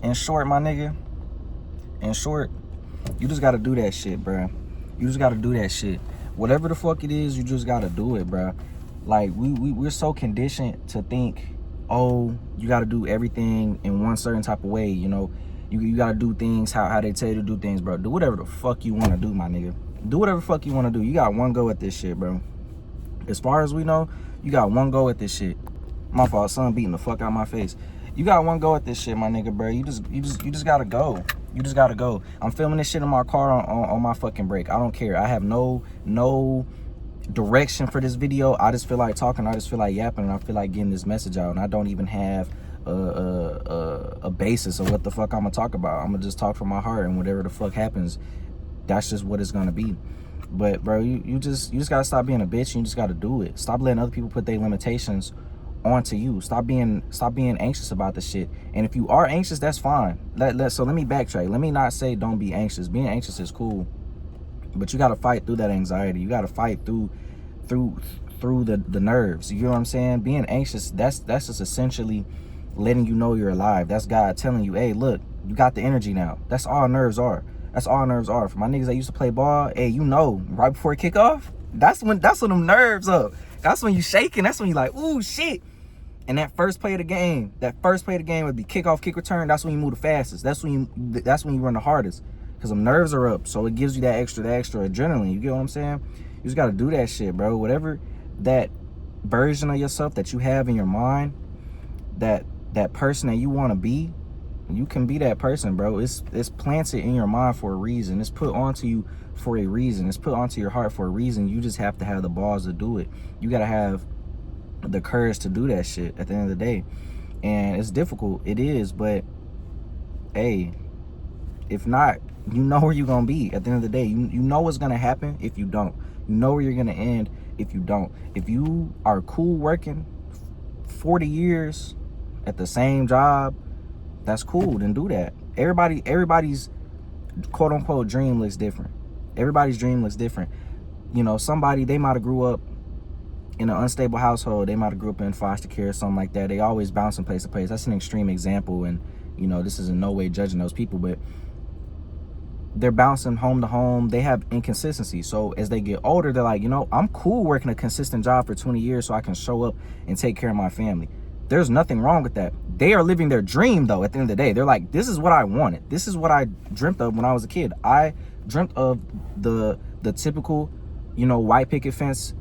In short, my nigga, in short, you just gotta do that shit, bruh. You just gotta do that shit. Whatever the fuck it is, you just gotta do it, bruh. Like, we're so conditioned to think, oh, you gotta do everything in one certain type of way, you know. You gotta do things how they tell you to do things, bro. Do whatever the fuck you wanna do, my nigga. Do whatever the fuck you wanna do. You got one go at this shit, bro. As far as we know, you got one go at this shit. My fault, son beating the fuck out of my face. You got one go at this shit, my nigga, bro. You just gotta go. You just gotta go. I'm filming this shit in my car on my fucking break. I don't care. I have no direction for this video. I just feel like talking. I just feel like yapping, and I feel like getting this message out. And I don't even have a basis of what the fuck I'm gonna talk about. I'm gonna just talk from my heart, and whatever the fuck happens, that's just what it's gonna be. But bro, you just gotta stop being a bitch. And you just gotta do it. Stop letting other people put their limitations onto you. Stop being anxious about the shit. And if you are anxious, that's fine. So let me backtrack. Let me not say don't be anxious. Being anxious is cool, but you gotta fight through that anxiety. You gotta fight through the nerves. You know what I'm saying? Being anxious, that's just essentially letting you know you're alive. That's God telling you, hey, look, you got the energy now. That's all nerves are. That's all nerves are. For my niggas that used to play ball, hey, you know, right before kickoff, that's when them nerves up. That's when you shaking. That's when you like, ooh, shit. And that first play of the game would be kickoff, kick return. That's when you move the fastest. That's when you run the hardest, because them nerves are up. So it gives you that extra adrenaline. You get what I'm saying? You just got to do that shit, bro. Whatever that version of yourself that you have in your mind, that person that you want to be, you can be that person, bro. It's planted in your mind for a reason. It's put onto you for a reason. It's put onto your heart for a reason. You just have to have the balls to do it. You got to have the courage to do that shit at the end of the day. And it's difficult. It is. But, hey, if not, you know where you're going to be at the end of the day. You know what's going to happen if you don't. You know where you're going to end if you don't. If you are cool working 40 years at the same job, that's cool, then do that. Everybody's quote unquote dream looks different. Everybody's dream looks different. You know, somebody, they might have grew up in an unstable household. They might have grew up in foster care or something like that. They always bouncing place to place. That's an extreme example, and you know, this is in no way judging those people, but they're bouncing home to home. They have inconsistency. So as they get older, they're like, you know, I'm cool working a consistent job for 20 years so I can show up and take care of my family. There's nothing wrong with that. They are living their dream, though. At the end of the day, they're like, this is what I wanted. This is what I dreamt of when I was a kid. I dreamt of the typical, you know, white picket fence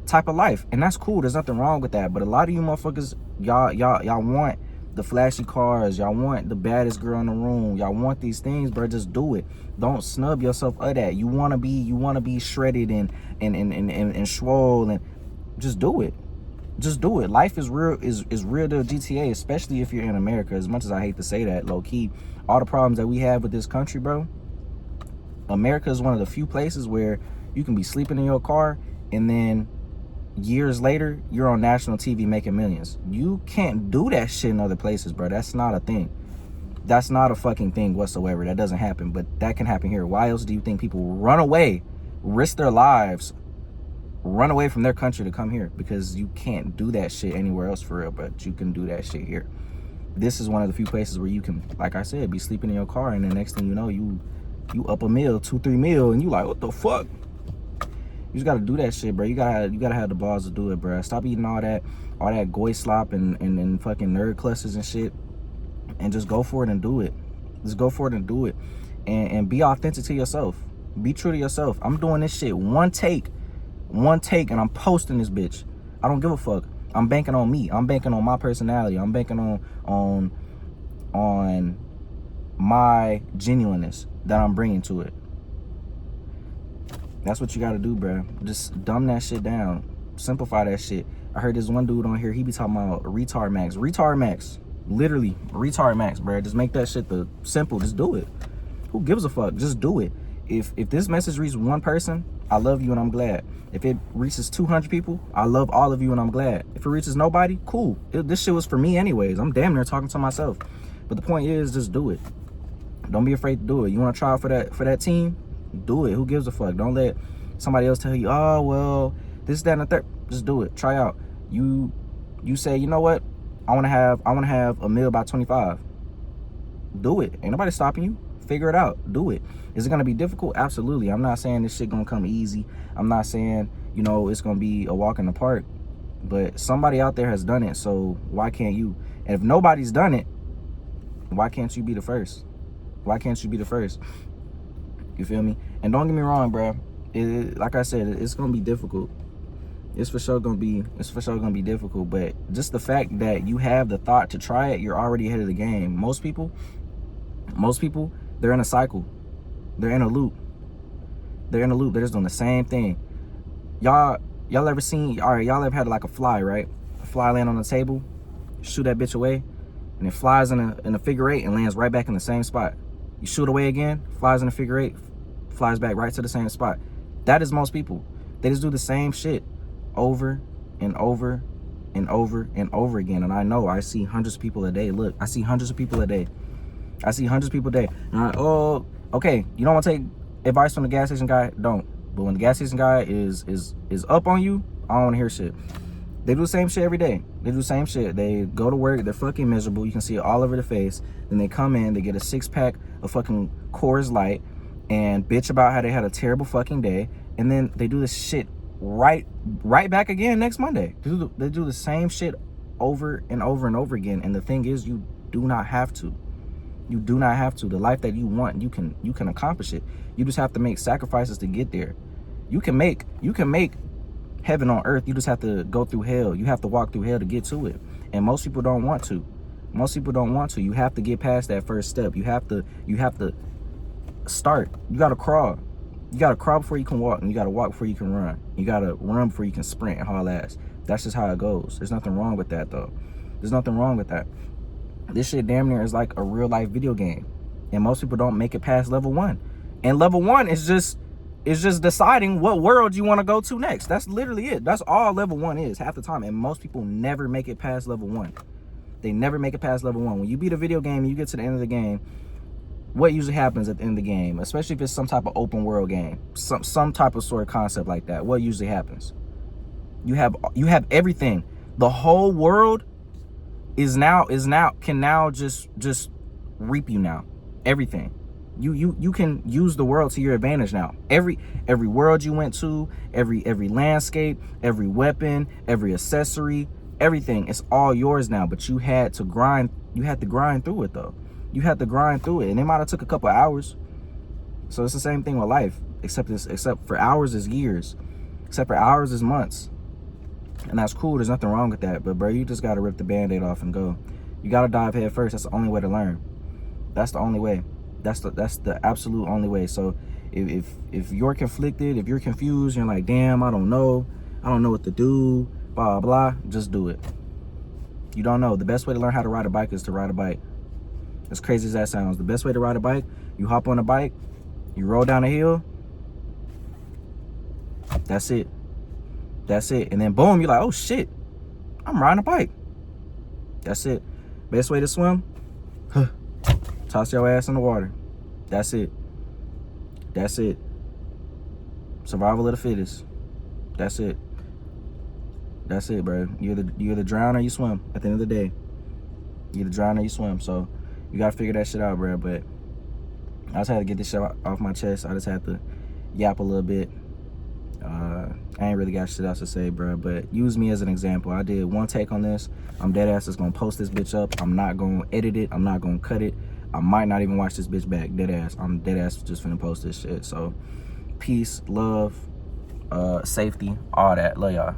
type of life, and that's cool. There's nothing wrong with that. But a lot of you motherfuckers, y'all want the flashy cars. Y'all want the baddest girl in the room. Y'all want these things, bro. Just do it. Don't snub yourself of that. You wanna be shredded and swole, and just do it. Just do it. Life is real to GTA, especially if you're in America. As much as I hate to say that, low key, all the problems that we have with this country, bro, America is one of the few places where you can be sleeping in your car and then years later you're on national TV making millions. You can't do that shit in other places, bro. That's not a thing. That's not a fucking thing whatsoever. That doesn't happen, but that can happen here. Why else do you think people run away, risk their lives, run away from their country to come here? Because you can't do that shit anywhere else for real, but you can do that shit here. This is one of the few places where you can, like I said, be sleeping in your car, and the next thing you know, you up a meal, 2-3 meal, and you like, what the fuck? You just gotta do that shit, bro. You gotta have the balls to do it, bro. Stop eating all that goy slop and fucking nerd clusters and shit, and just go for it and do it. Just go for it and do it, and be authentic to yourself. Be true to yourself. I'm doing this shit one take, and I'm posting this bitch. I don't give a fuck. I'm banking on me. I'm banking on my personality. I'm banking on my genuineness that I'm bringing to it. That's what you gotta do, bro. Just dumb that shit down. Simplify that shit. I heard this one dude on here, he be talking about retard max. Retard max. Literally, retard max, bro. Just make that shit the simple. Just do it. Who gives a fuck? Just do it. If this message reaches one person, I love you and I'm glad. If it reaches 200 people, I love all of you and I'm glad. If it reaches nobody, cool. This shit was for me anyways. I'm damn near talking to myself. But the point is, just do it. Don't be afraid to do it. You want to try out for that team? Do it. Who gives a fuck? Don't let somebody else tell you, oh, well, this, that, and the third. Just do it. Try out. You say, you know what? I want to have a meal by 25. Do it. Ain't nobody stopping you. Figure it out. Do it. Is it gonna be difficult? Absolutely. I'm not saying this shit gonna come easy. I'm not saying, you know, it's gonna be a walk in the park. But somebody out there has done it, so why can't you? And if nobody's done it, why can't you be the first? Why can't you be the first? You feel me? And don't get me wrong, bro. Like I said, it's gonna be difficult. It's for sure gonna be difficult. But just the fact that you have the thought to try it, you're already ahead of the game. Most people, they're in a cycle. They're in a loop. They're in a loop. They're just doing the same thing. Y'all ever seen? All right, y'all ever had like a fly, right? A fly land on the table, shoot that bitch away, and it flies in a figure eight and lands right back in the same spot. You shoot away again, flies in a figure eight, flies back right to the same spot. That is most people. They just do the same shit over and over and over and over again. And I know I see hundreds of people a day. Look, I see hundreds of people a day. Oh, okay. You don't want to take advice from the gas station guy? Don't. But when the gas station guy is up on you, I don't want to hear shit. They do the same shit every day. They do the same shit. They go to work, they're fucking miserable. You can see it all over their face. Then they come in, they get a 6-pack of fucking Coors Light and bitch about how they had a terrible fucking day. And then they do this shit right back again next Monday. They do the same shit over and over and over again. And the thing is, you do not have to. You do not have to. The life that you want, you can accomplish it. You just have to make sacrifices to get there. You can make heaven on earth. You just have to go through hell. You have to walk through hell to get to it. And most people don't want to. You have to get past that first step. You have to start. You got to crawl. You got to crawl before you can walk, and you got to walk before you can run. You got to run before you can sprint and haul ass. That's just how it goes. There's nothing wrong with that, though. There's nothing wrong with that. This shit damn near is like a real life video game. And most people don't make it past level 1. And level 1 is just deciding what world you want to go to next. That's literally it. That's all level 1 is half the time. And most people never make it past level 1. They never make it past level 1. When you beat a video game and you get to the end of the game, what usually happens at the end of the game, especially if it's some type of open world game, some type of sort of concept like that, what usually happens? You have everything. The whole world can now just reap you now. Everything. You can use the world to your advantage now. Every world you went to, every landscape, every weapon, every accessory, everything, it's all yours now. But you had to grind through it though. You had to grind through it, and it might have took a couple of hours. So it's the same thing with life, except for hours is years, except for hours is months. And that's cool. There's nothing wrong with that. But bro, you just gotta rip the band-aid off and go. You gotta dive head first. That's the only way to learn. That's the only way. That's the absolute only way. So if you're conflicted, if you're confused, you're like, damn, I don't know what to do, blah blah, just do it. You don't know. The best way to learn how to ride a bike is to ride a bike. As crazy as that sounds, the best way to ride a bike, you hop on a bike, you roll down a hill. That's it. And then boom, you're like, oh shit, I'm riding a bike. That's it. Best way to swim, toss your ass in the water. That's it. Survival of the fittest. That's it, bro. You either drown or you swim. At the end of the day, you either drown or you swim. So you gotta figure that shit out, bro. But I just had to get this shit off my chest. I just had to yap a little bit. I ain't really got shit else to say, bro, but use me as an example. I did one take on this. I'm dead ass just gonna post this bitch up. I'm not gonna edit it. I'm not gonna cut it. I might not even watch this bitch back. Dead ass. I'm dead ass just finna post this shit. So peace, love, safety, all that. Love y'all.